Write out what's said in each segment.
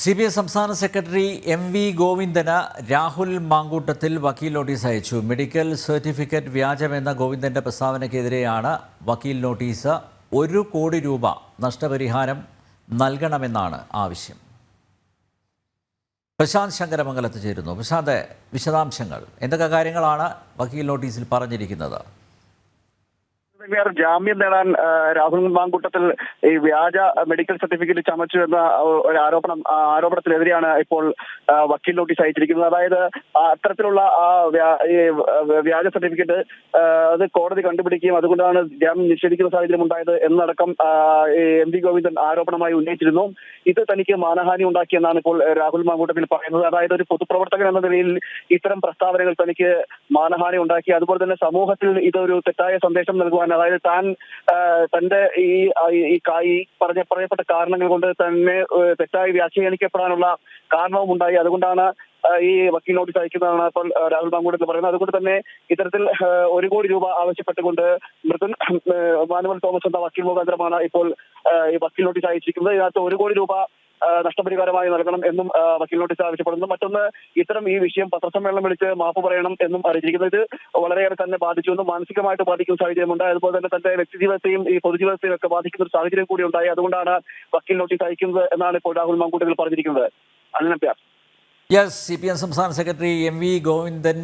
CBI സംസ്ഥാന secretary MV Govindan Rahul Mamkootathil വക്കീൽ notice അയച്ചു. മെഡിക്കൽ സർട്ടിഫിക്കറ്റ് വ്യാജമെന്ന ഗോവിന്ദന്റെ പ്രസ്താവനയ്ക്കെതിരെയാണ് വക്കീൽ നോട്ടീസ്. 1 കോടി രൂപ നഷ്ടപരിഹാരം നൽകണമെന്നാണ് ആവശ്യം. പ്രശാന്ത് ശങ്കരമംഗലത്ത് ചേരുന്നു. പ്രശാന്ത്, വിശദാംശങ്ങൾ എന്തൊക്കെ കാര്യങ്ങളാണ് വക്കീൽ നോട്ടീസിൽ പറഞ്ഞിരിക്കുന്നത്? ജാമ്യം നേടാൻ രാഹുൽ മാങ്കൂട്ടത്തിൽ ഈ വ്യാജ മെഡിക്കൽ സർട്ടിഫിക്കറ്റ് ചമച്ചു എന്ന ഒരു ആരോപണത്തിനെതിരെയാണ് ഇപ്പോൾ വക്കീൽ നോട്ടീസ് അയച്ചിരിക്കുന്നത്. അതായത് അത്തരത്തിലുള്ള വ്യാജ സർട്ടിഫിക്കറ്റ് അത് കോടതി കണ്ടുപിടിക്കുകയും അതുകൊണ്ടാണ് ജാമ്യം നിഷേധിക്കുന്ന സാഹചര്യം ഉണ്ടായത് എന്നടക്കം MV ഗോവിന്ദൻ ആരോപണമായി ഉന്നയിച്ചിരുന്നു. ഇത് തനിക്ക് മാനഹാനി ഉണ്ടാക്കിയെന്നാണ് ഇപ്പോൾ രാഹുൽ മാങ്കൂട്ടത്തിൽ പറയുന്നത്. അതായത് ഒരു പൊതുപ്രവർത്തകൻ എന്ന നിലയിൽ ഇത്തരം പ്രസ്താവനകൾ തനിക്ക് മാനഹാനി ഉണ്ടാക്കി, അതുപോലെ തന്നെ സമൂഹത്തിൽ ഇതൊരു തെറ്റായ സന്ദേശം നൽകുവാൻ, അതായത് താൻ തന്റെ ഈ പറയപ്പെട്ട കാരണങ്ങൾ കൊണ്ട് തന്നെ തെറ്റായി വ്യാഖ്യാനിക്കപ്പെടാനുള്ള കാരണവും ഉണ്ടായി. അതുകൊണ്ടാണ് ഈ വക്കീൽ നോട്ടീസ് അയക്കുന്നതാണ് ഇപ്പോൾ രാഹുൽ മാങ്കൂട്ടത്തിൽ പറയുന്നത്. അതുകൊണ്ട് തന്നെ ഇത്തരത്തിൽ 1 കോടി രൂപ ആവശ്യപ്പെട്ടുകൊണ്ട് മൃദുൽ മാനുവൽ തോമസ് എന്ന വക്കീൽ മുഖാന്തരമാണ് ഇപ്പോൾ ഈ വക്കീൽ നോട്ടീസ് അയച്ചിരിക്കുന്നത്. ഇതിനകത്ത് 1 കോടി രൂപ നഷ്ടപരിഹാരമായി നൽകണം എന്നും വക്കീൽ നോട്ടീസ് ആവശ്യപ്പെടുന്നു. മറ്റൊന്ന്, ഇത്തരം ഈ വിഷയം പത്രസമ്മേളനം വിളിച്ച് മാപ്പ് പറയണം എന്നും അറിയിച്ചിരിക്കുന്നത്. ഇത് വളരെയേറെ തന്നെ ബാധിച്ചുവെന്നും മാനസികമായിട്ട് ബാധിക്കുന്ന സാഹചര്യമുണ്ട്. അതുപോലെ തന്നെ തന്റെ വ്യക്തിജീവിതത്തെയും ഈ പൊതുജീവിതത്തെയും ഒക്കെ ബാധിക്കുന്ന ഒരു സാഹചര്യം കൂടി ഉണ്ടായി. അതുകൊണ്ടാണ് വക്കീൽ നോട്ടീസ് അയക്കുന്നത് എന്നാണ് ഇപ്പോൾ രാഹുൽ മാങ്കൂട്ടത്തിൽ പറഞ്ഞിരിക്കുന്നത്. അങ്ങനെ CPM സംസ്ഥാന സെക്രട്ടറി MV ഗോവിന്ദൻ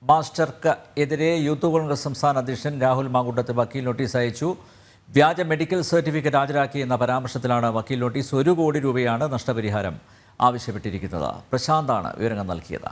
മാസ്റ്റർക്ക് എതിരെ യൂത്ത് കോൺഗ്രസ് സംസ്ഥാന അധ്യക്ഷൻ രാഹുൽ മാങ്കൂട്ടത്തിൽ വക്കീൽ നോട്ടീസ് അയച്ചു. വ്യാജ മെഡിക്കൽ സർട്ടിഫിക്കറ്റ് ഹാജരാക്കി എന്ന പരാമർശത്തിലാണ് വക്കീൽ നോട്ടീസ്. 1 കോടി രൂപയാണ് നഷ്ടപരിഹാരം ആവശ്യപ്പെട്ടിരിക്കുന്നത്. പ്രശാന്താണ് വിവരങ്ങൾ നൽകിയത്.